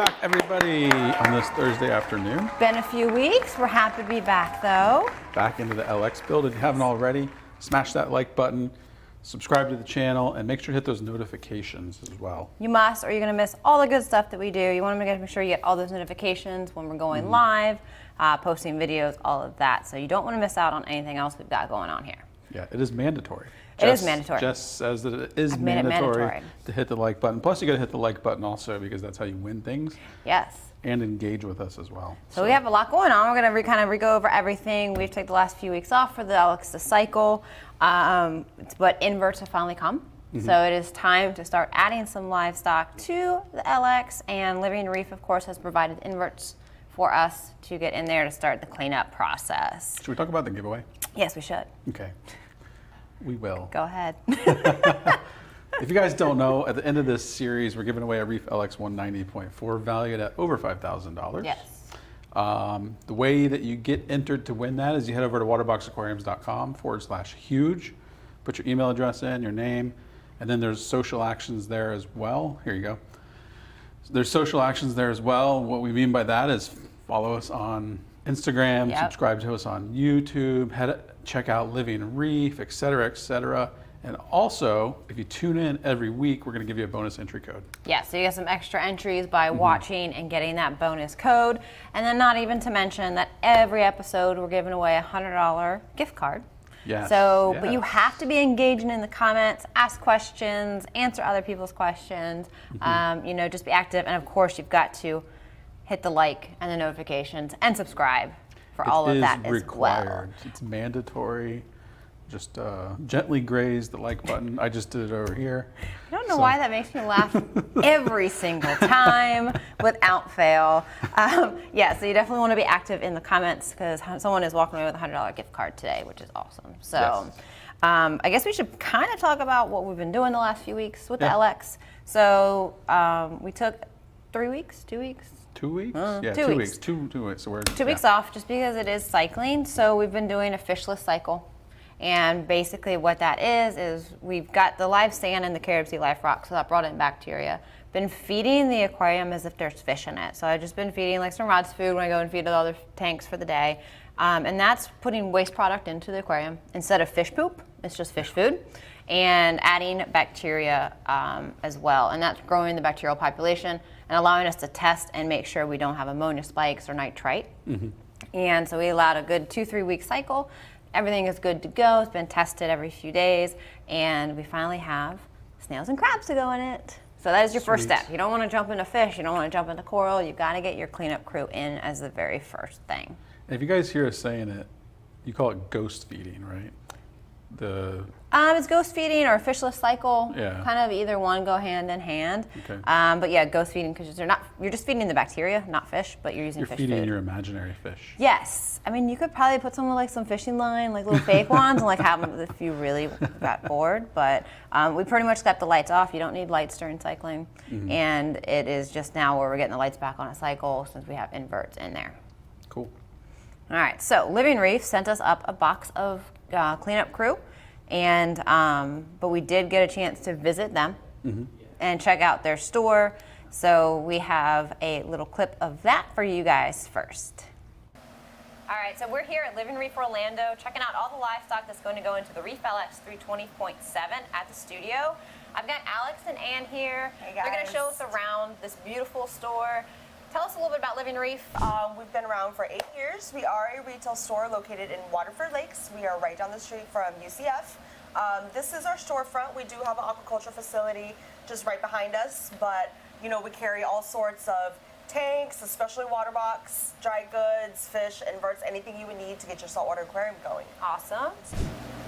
back, everybody, on this Thursday afternoon. Been a few weeks. We're happy to be back, though. Back into the LX build. If you haven't already, smash that like button, subscribe to the channel, and make sure to hit those notifications as well. You must, or you're going to miss all the good stuff that we do. You want to make sure you get all those notifications when we're going live, posting videos, all of that. So you don't want to miss out on anything else we've got going on here. Yeah, it is mandatory. It is mandatory. Just as it is mandatory to hit the like button. Plus, you got to hit the like button also because that's how you win things. Yes. And engage with us as well. So we have a lot going on. We're going to kind of go over everything. We've taken the last few weeks off for the LX to cycle, but inverts have finally come. So it is time to start adding some livestock to the LX, and Living Reef, of course, has provided inverts for us to get in there to start the cleanup process. Should we talk about the giveaway? Yes, we should. Okay. We will. Go ahead. If you guys don't know, at the end of this series, we're giving away a Reef LX 190.4 valued at over $5,000. Yes. The way that you get entered to win that is you head over to waterboxaquariums.com/huge, put your email address in, your name, and then there's social actions there as well. Here you go. There's social actions there as well. What we mean by that is follow us on Instagram, subscribe to us on YouTube, check out Living Reef, et cetera, et cetera. And also, if you tune in every week, we're going to give you a bonus entry code. Yeah, so you get some extra entries by watching and getting that bonus code. And then not even to mention that every episode we're giving away a $100 gift card. Yes. So, but you have to be engaging in the comments, ask questions, answer other people's questions, you know, just be active. And of course, you've got to hit the like and the notifications and subscribe for all of that as well. It's mandatory. Just gently graze the like button. I just did it over here. I don't know why that makes me laugh every single time without fail. Yeah, so you definitely want to be active in the comments because someone is walking away with a $100 gift card today, which is awesome. So I guess we should kind of talk about what we've been doing the last few weeks with the LX. So we took 3 weeks, 2 weeks? 2 weeks? Yeah, 2 weeks. 2 weeks. So we're, 2 weeks off just because it is cycling. So we've been doing a fishless cycle. And basically what that is we've got the live sand and the CaribSea life rock, so that brought in bacteria. Been feeding the aquarium as if there's fish in it. So I've just been feeding like some Rod's food when I go and feed the other tanks for the day. And that's putting waste product into the aquarium. Instead of fish poop, it's just fish food. And adding bacteria as well. And that's growing the bacterial population and allowing us to test and make sure we don't have ammonia spikes or nitrite. And so we allowed a good 2-3 week cycle. Everything is good to go. It's been tested every few days, and we finally have snails and crabs to go in it. So that is your first step. You don't want to jump into fish. You don't want to jump into coral. You've got to get your cleanup crew in as the very first thing. And if you guys hear us saying it, you call it ghost feeding, right? It's ghost feeding or a fishless cycle. Yeah. Kind of either one go hand in hand. Okay. But yeah, ghost feeding because you're just feeding the bacteria, not fish, but you're using fish food. You're feeding your imaginary fish. Yes. I mean, you could probably put some with like some fishing line, like little fake ones, and like have them if you really got bored. But we pretty much got the lights off. You don't need lights during cycling. And it is just now where we're getting the lights back on a cycle since we have inverts in there. Cool. All right. So Living Reef sent us up a box of cleanup crew, and but we did get a chance to visit them and check out their store. So we have a little clip of that for you guys first. All right, so we're here at Living Reef Orlando checking out all the livestock that's going to go into the Reef LX 320.7 at the studio. I've got Alex and Ann here. Hey guys. They're going to show us around this beautiful store. Tell us a little bit about Living Reef. We've been around for 8 years. We are a retail store located in Waterford Lakes. We are right down the street from UCF. This is our storefront. We do have an aquaculture facility just right behind us, but you know, we carry all sorts of tanks, especially water box, dry goods, fish, inverts, anything you would need to get your saltwater aquarium going. Awesome.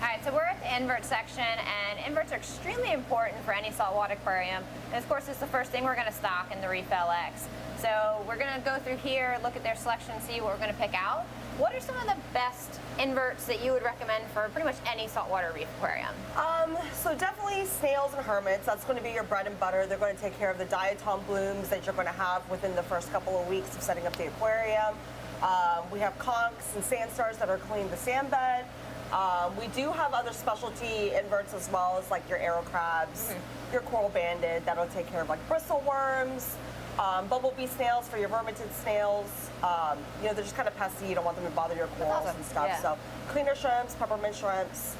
All right, so we're at the invert section, and inverts are extremely important for any saltwater aquarium. And of course, it's the first thing we're going to stock in the Reef LX. So we're going to go through here, look at their selection, see what we're going to pick out. What are some of the best inverts that you would recommend for pretty much any saltwater reef aquarium? So definitely snails and hermits. That's going to be your bread and butter. They're going to take care of the diatom blooms that you're going to have within the first couple of weeks of setting up the aquarium. We have conchs and sand stars that are cleaning the sand bed. We do have other specialty inverts as well as like your arrow crabs, your coral banded that'll take care of like bristle worms. bumblebee snails for your vermitid snails. You know, they're just kind of pesky. You don't want them to bother your corals awesome. and stuff. Yeah. So cleaner shrimps, peppermint shrimps,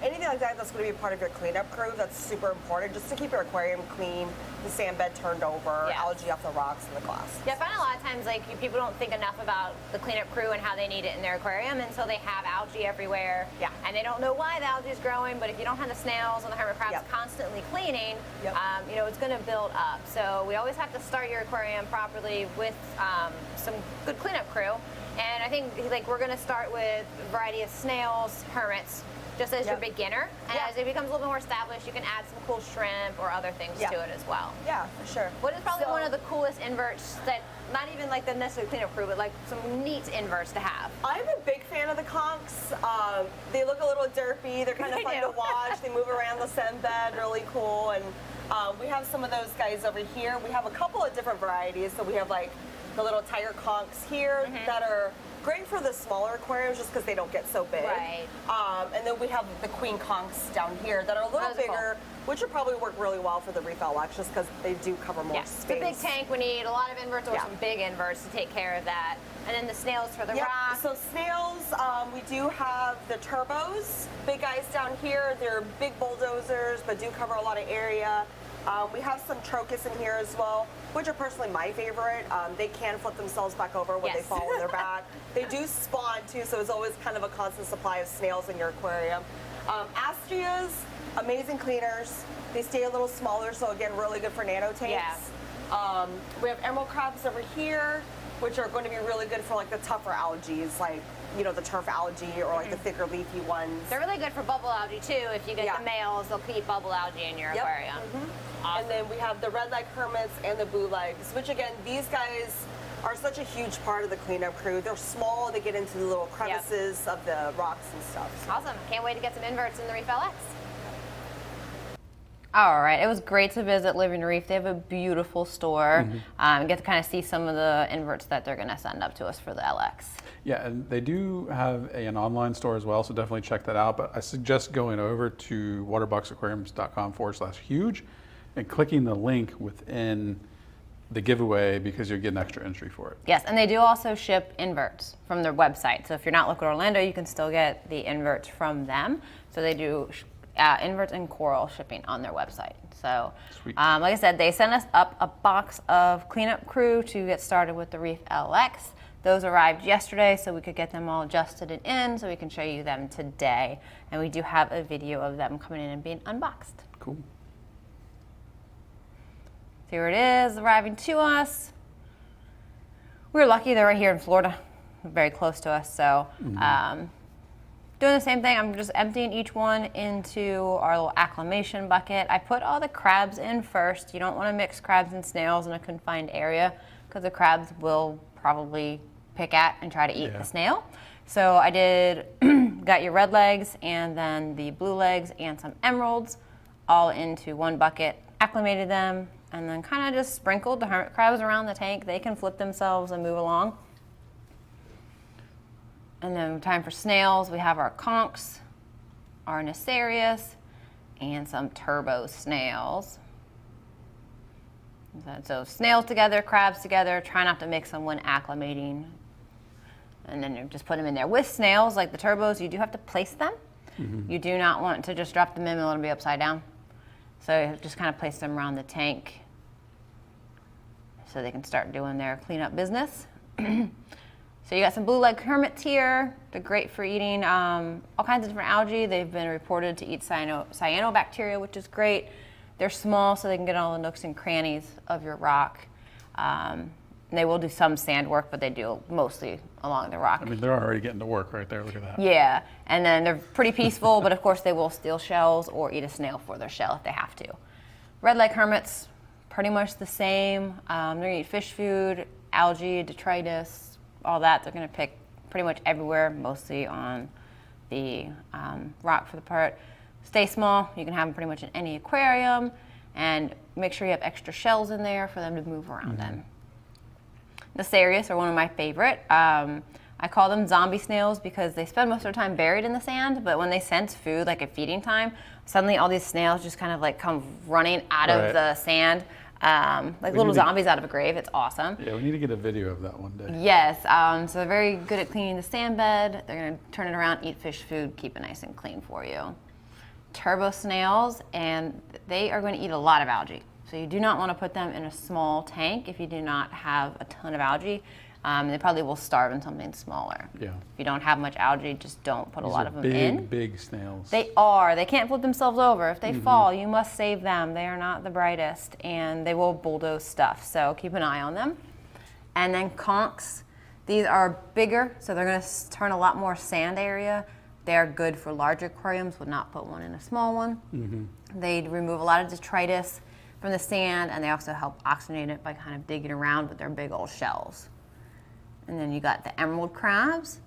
anything like that that's going to be part of your cleanup crew. That's super important, just to keep your aquarium clean, the sand bed turned over, Yeah. algae off the rocks and the glass. Yeah, I find a lot of times like people don't think enough about the cleanup crew and how they need it in their aquarium, and so they have algae everywhere. Yeah. And they don't know why the algae is growing, but if you don't have the snails and the hermit crabs Yep. constantly cleaning, Yep. you know, it's going to build up. So we always have to start your aquarium properly with some good cleanup crew. And I think like we're going to start with a variety of snails, hermits, just as your Yep. beginner. And Yeah. as it becomes a little bit more established, you can add some cool shrimp or other things Yeah. to it as well. Yeah, for sure. What is probably So- one of the coolest inverts that, not even like the necessary cleanup crew, but like some neat inverts to have? I'm a big fan of the conchs. They look a little derpy. They're kind of They fun do. to watch. They move around the sand bed, really cool. And we have some of those guys over here. We have a couple of different varieties. So we have like the little tiger conchs here that are great for the smaller aquariums just because they don't get so big. Right. And then we have the queen conchs down here that are a little Those are cool. bigger, which would probably work really well for the Reef LX just because they do cover more Yeah, space. it's a big tank. We need a lot of inverts or Yeah. some big inverts to take care of that. And then the snails for the Yep. rock. So snails, we do have the turbos, big guys down here. They're big bulldozers, but do cover a lot of area. We have some trochus in here as well, which are personally my favorite. They can flip themselves back over when they Yes. fall on their back. They do spawn too, so it's always kind of a constant supply of snails in your aquarium. Astrias, amazing cleaners. They stay a little smaller, so again, really good for nano tanks. We have emerald crabs over here, which are going to be really good for like the tougher algae, like, you know, the turf algae or like the thicker leafy ones. They're really good for bubble algae too. If you get Yeah. the males, they'll keep bubble algae in your Yep. aquarium. Awesome. And then we have the red leg hermits and the blue legs, which again, these guys are such a huge part of the cleanup crew. They're small, they get into the little crevices of the rocks and stuff. So. Awesome. Can't wait to get some inverts in the Reef LX. All right, it was great to visit Living Reef. They have a beautiful store. Get to kind of see some of the inverts that they're going to send up to us for the LX. Yeah, and they do have an online store as well, so definitely check that out. But I suggest going over to waterboxaquariums.com/huge and clicking the link within the giveaway because you'll get an extra entry for it. Yes, and they do also ship inverts from their website. So if you're not local to Orlando, you can still get the inverts from them. So they do inverts and coral shipping on their website. So Sweet. like I said, they sent us up a box of cleanup crew to get started with the Reef LX. Those arrived yesterday, so we could get them all adjusted and in, so we can show you them today. And we do have a video of them coming in and being unboxed. Cool. Here it is, arriving to us. We're lucky they're right here in Florida, very close to us. So doing the same thing, I'm just emptying each one into our little acclimation bucket. I put all the crabs in first. You don't want to mix crabs and snails in a confined area because the crabs will probably pick at and try to eat the snail. So I did, got your red legs and then the blue legs and some emeralds all into one bucket, acclimated them, and then kind of just sprinkled the hermit crabs around the tank. They can flip themselves and move along. And then time for snails, we have our conchs, our Necerius, and some turbo snails. So snails together, crabs together, try not to mix them when acclimating. And then you just put them in there. With snails, like the turbos, you do have to place them. You do not want to just drop them in and let them be upside down. So you just kind of place them around the tank so they can start doing their cleanup business. So you got some blue leg hermits here. They're great for eating all kinds of different algae. They've been reported to eat cyanobacteria, which is great. They're small, so they can get all the nooks and crannies of your rock. They will do some sand work, but they do mostly along the rock. I mean, they're already getting to work right there. Look at that. Yeah, and then they're pretty peaceful, but of course they will steal shells or eat a snail for their shell if they have to. Red leg hermits, pretty much the same. They're gonna eat fish food, algae, detritus, all that. They're gonna pick pretty much everywhere, mostly on the rock for the part. Stay small, you can have them pretty much in any aquarium, and make sure you have extra shells in there for them to move around in. The Necerius are one of my favorite. I call them zombie snails because they spend most of their time buried in the sand, but when they sense food, like at feeding time, suddenly all these snails just kind of like come running out of the sand. like little zombies out of a grave. It's awesome. Yeah, we need to get a video of that one day. Yes, so they're very good at cleaning the sand bed. They're going to turn it around, eat fish food, keep it nice and clean for you. Turbo snails, and they are going to eat a lot of algae. So you do not want to put them in a small tank if you do not have a ton of algae. They probably will starve in something smaller. Yeah. If you don't have much algae, just don't put a lot of them in. Big snails. They are. They can't flip themselves over. If they fall, you must save them. They are not the brightest, and they will bulldoze stuff. So keep an eye on them. And then conchs. These are bigger, so they're going to turn a lot more sand area. They are good for large aquariums. Would not put one in a small one. They remove a lot of detritus from the sand, and they also help oxygenate it by kind of digging around with their big old shells. And then you got the emerald crabs.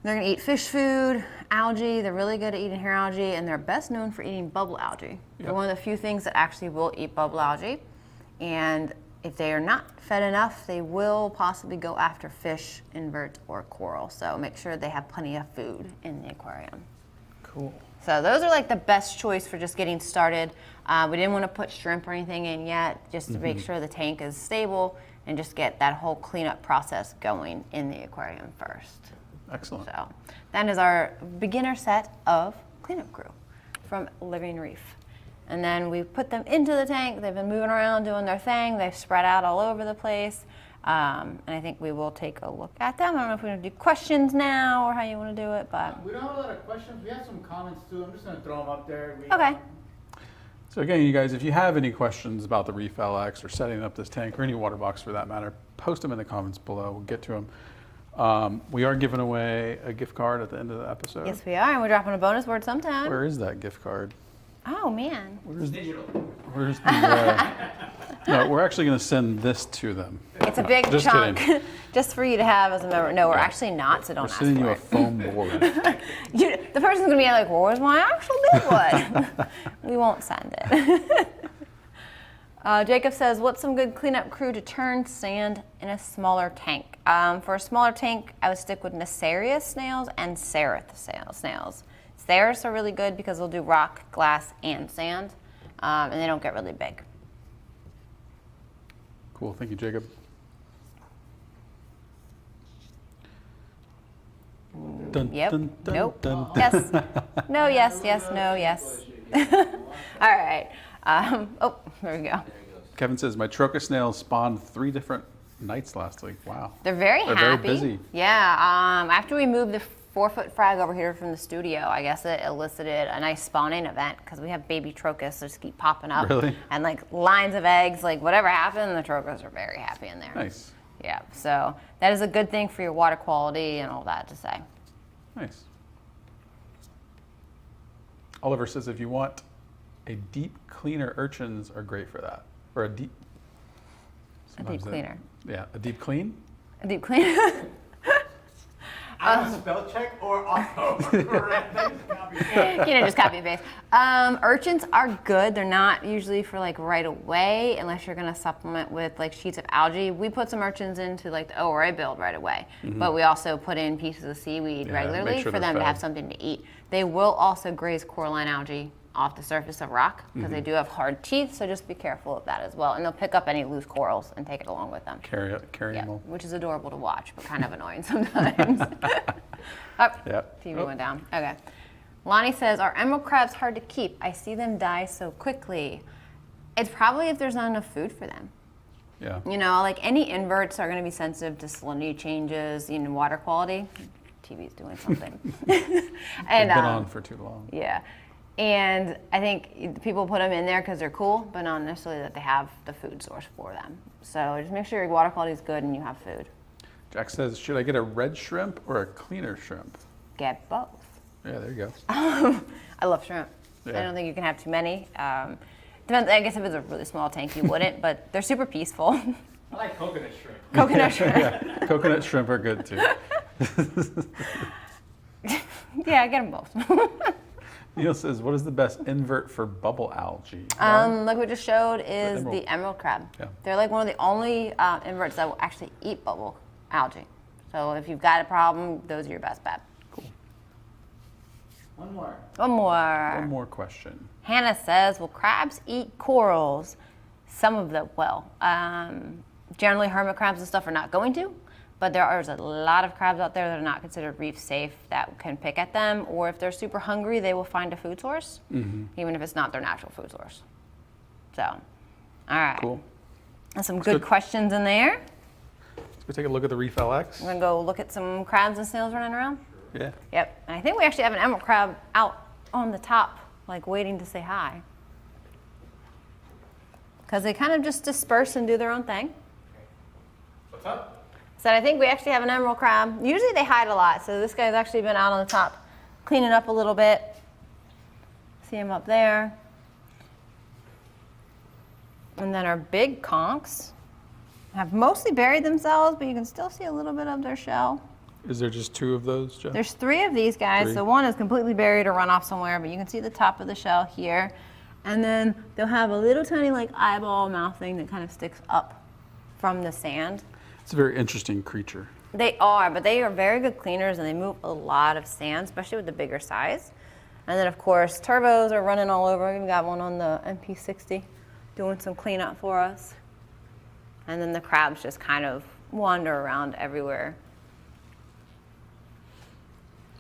They're gonna eat fish food, algae. They're really good at eating hair algae, and they're best known for eating bubble algae. They're one of the few things that actually will eat bubble algae. And if they are not fed enough, they will possibly go after fish, inverts, or coral. So make sure they have plenty of food in the aquarium. Cool. So those are like the best choice for just getting started. We didn't want to put shrimp or anything in yet, just to make sure the tank is stable and just get that whole cleanup process going in the aquarium first. Excellent. So that is our beginner set of cleanup crew from Living Reef. And then we put them into the tank. They've been moving around doing their thing. They've spread out all over the place. And I think we will take a look at them. I don't know if we're going to do questions now or how you want to do it, but. We don't have a lot of questions. We have some comments too. I'm just going to throw them up there. Okay. So again, you guys, if you have any questions about the Reef LX or setting up this tank or any water box for that matter, post them in the comments below. We'll get to them. We are giving away a gift card at the end of the episode. Yes, we are, and we're dropping a bonus word sometime. Where is that gift card? Oh, man. Where's the no, we're actually going to send this to them. It's a big Just chunk kidding. just for you to have as a member. No, we're actually not, so don't We're ask sending you for a it. foam board. The person's going to be like, well, where's my actual big one? We won't send it. Jacob says, what's some good cleanup crew to turn sand in a smaller tank? For a smaller tank, I would stick with Nacerius snails and Seraph snails. Theirs are really good because they'll do rock, glass, and sand, and they don't get really big. Cool. Thank you, Jacob. Dun, Yep. dun, dun, Nope. dun. Yes. No, yes, yes, no, yes. All right. Oh, there we go. Kevin says, my troca snails spawned 3 different nights last week. Wow. They're very They're happy. very busy. Yeah. After we moved the 4-foot frag over here from the studio, I guess it elicited a nice spawning event because we have baby trochus that just keep popping up. Really? And like lines of eggs, like whatever happened, the trochus are very happy in there. Nice. Yeah. So that is a good thing for your water quality and all that to say. Nice. Oliver says, if you want a deep cleaner, urchins are great for that. Or a deep... A deep cleaner. Yeah, a deep clean? A deep cleaner. I don't spell check or auto correct. Just copy and paste. Urchins are good. They're not usually for like right away unless you're going to supplement with like sheets of algae. We put some urchins into like the ORA build right away, but we also put in pieces of seaweed regularly sure for them they're to have fed. something to eat. They will also graze coralline algae off the surface of rock because they do have hard teeth, so just be careful of that as well. And they'll pick up any loose corals and take it along with them. Carry Yeah, them all. which is adorable to watch, but kind of annoying sometimes. Oh, Yep. TV Oh. went down. Okay. Lonnie says, are emerald crabs hard to keep? I see them die so quickly. It's probably if there's not enough food for them. Yeah. You know, like any inverts are going to be sensitive to salinity changes in water quality. TV's doing something. And They've been on for too long. yeah. And I think people put them in there because they're cool, but not necessarily that they have the food source for them. So just make sure your water quality is good and you have food. Jack says, should I get a red shrimp or a cleaner shrimp? Get both. Yeah, there you go. I love shrimp. Yeah. I don't think you can have too many. Depends, I guess if it's a really small tank, you wouldn't, but they're super peaceful. I like coconut shrimp. Coconut shrimp. Yeah, coconut shrimp are good too. Yeah, get them both. Neil says, what is the best invert for bubble algae? Like we just showed is emerald. the emerald crab. Yeah. They're like one of the only inverts that will actually eat bubble algae. So if you've got a problem, those are your best bet. Cool. One more. One more. One more question. Hannah says, will crabs eat corals? Some of them will. Generally, hermit crabs and stuff are not going to, but there is a lot of crabs out there that are not considered reef safe that can pick at them, or if they're super hungry, they will find a food source, even if it's not their natural food source. So, all right. Cool. That's some good questions in there. Let's go take a look at the Reef LX. We're gonna go look at some crabs and snails running around. Yeah. Yep. And I think we actually have an emerald crab out on the top, like waiting to say hi. Because they kind of just disperse and do their own thing. What's up? So I think we actually have an emerald crab. Usually they hide a lot, so this guy's actually been out on the top cleaning up a little bit. See him up there. And then our big conchs have mostly buried themselves, but you can still see a little bit of their shell. Is there just 2 of those, Jeff? There's 3 of these guys. 3. So one is completely buried or run off somewhere, but you can see the top of the shell here. And then they'll have a little tiny like eyeball mouth thing that kind of sticks up from the sand. It's a very interesting creature. They are, but they are very good cleaners and they move a lot of sand, especially with the bigger size. And then of course, turbos are running all over. We've got one on the MP60 doing some cleanup for us. And then the crabs just kind of wander around everywhere.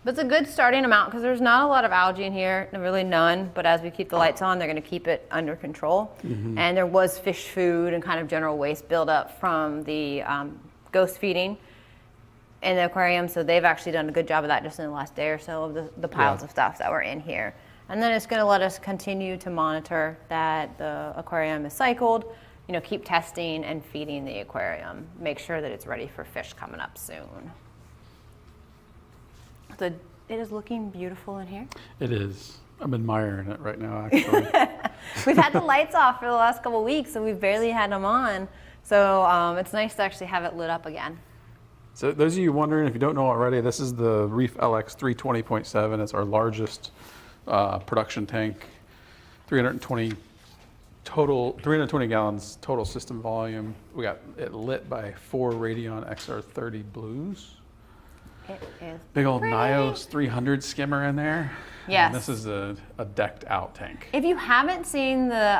But it's a good starting amount because there's not a lot of algae in here, really none. But as we keep the lights on, they're going to keep it under control. And there was fish food and kind of general waste buildup from the ghost feeding in the aquarium. So they've actually done a good job of that just in the last day or so of the piles of stuff that were in here. And then it's going to let us continue to monitor that the aquarium is cycled, you know, keep testing and feeding the aquarium, make sure that it's ready for fish coming up soon. So it is looking beautiful in here. It is. I'm admiring it right now, actually. We've had the lights off for the last couple of weeks, so we've barely had them on. So it's nice to actually have it lit up again. So those of you wondering, if you don't know already, this is the Reef LX 320.7. It's our largest production tank, 320 gallons total system volume. We got it lit by 4 Radion XR30 blues. It is Big old pretty. NYOS 300 skimmer in there. Yes. And this is a decked out tank. If you haven't seen the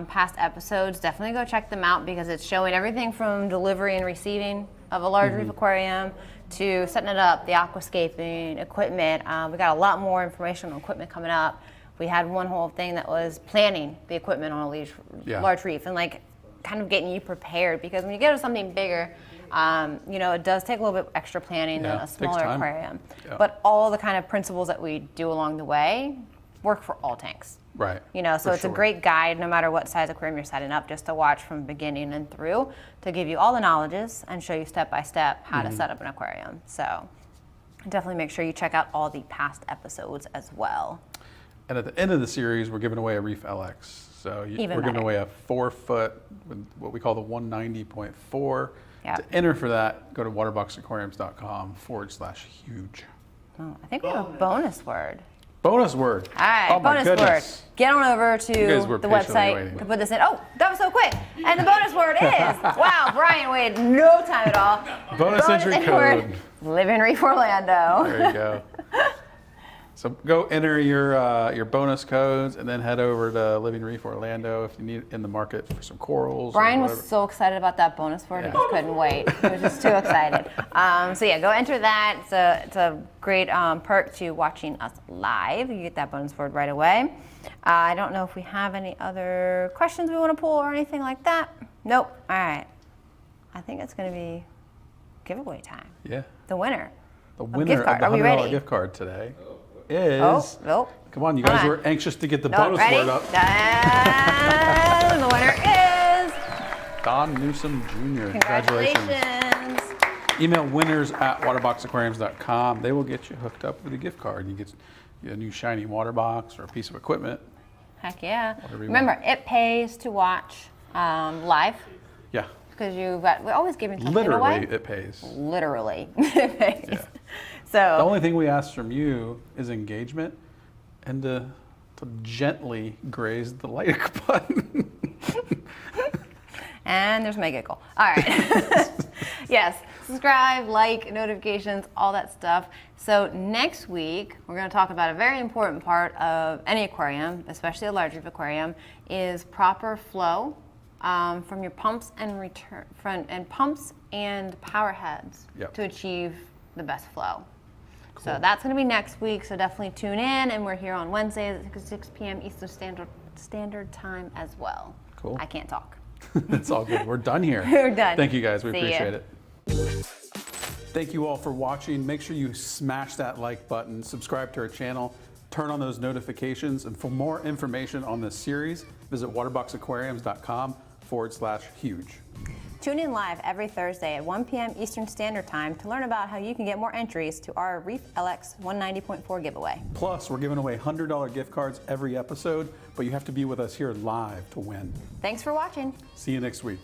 past episodes, definitely go check them out because it's showing everything from delivery and receiving of a large reef aquarium to setting it up, the aquascaping, equipment. We got a lot more information on equipment coming up. We had one whole thing that was planning the equipment on a large reef and like kind of getting you prepared because when you get to something bigger, you know, it does take a little bit extra planning than a smaller aquarium. Yeah. But all the kind of principles that we do along the way work for all tanks. Right. You know, so it's a great guide no matter what size aquarium you're setting up, just to watch from beginning and through to give you all the knowledges and show you step by step how to set up an aquarium. So definitely make sure you check out all the past episodes as well. And at the end of the series, we're giving away a Reef LX. So we're giving away a 4-foot with what we call the 190.4. Yep. To enter for that, go to waterboxaquariums.com/huge. Oh, I think we have a bonus word. Bonus word. All right, oh my bonus goodness. word. Get on over to guys were the patiently website waiting. to put this in. Oh, that was so quick. And the bonus word is, wow, Brian waited no time at all. Bonus entry code. Living Reef Orlando. There you go. So go enter your bonus codes and then head over to Living Reef Orlando if you need in the market for some corals. Brian or was whatever. so excited about that bonus word, he just couldn't wait. He was just too excited. So yeah, go enter that. It's a great perk to watching us live. You get that bonus word right away. I don't know if we have any other questions we want to pull or anything like that. Nope. All right. I think it's going to be giveaway time. Yeah. The winner. The winner gift card. of the Are we $100 ready? gift card today is. Oh, nope. Come on, you Hold guys on. were anxious to get the No, bonus ready? word up. And the winner is. Don Newsom Jr. Congratulations. Congratulations. Email winners@waterboxaquariums.com. They will get you hooked up with a gift card. You get a new shiny water box or a piece of equipment. Heck yeah. Whatever you Remember, it pays to watch live Yeah. because we're always giving something Literally, away. it pays. Literally. It pays. Yeah. So The only thing we ask from you is engagement and to gently graze the like button. And there's my giggle. All right. Yes, subscribe, like, notifications, all that stuff. So next week, we're going to talk about a very important part of any aquarium, especially a large reef aquarium, is proper flow from your pumps and pumps and power heads Yep. to achieve the best flow. So that's going to be next week. So definitely tune in, and we're here on Wednesdays at 6 p.m. Eastern Standard Time as well. Cool. I can't talk. It's all good. We're done here. We're done. Thank you guys. We See ya. appreciate it. Thank you all for watching. Make sure you smash that like button, subscribe to our channel, turn on those notifications, and for more information on this series, visit waterboxaquariums.com/huge. Tune in live every Thursday at 1 p.m. Eastern Standard Time to learn about how you can get more entries to our Reef LX 190.4 giveaway. Plus, we're giving away $100 gift cards every episode, but you have to be with us here live to win. Thanks for watching. See you next week.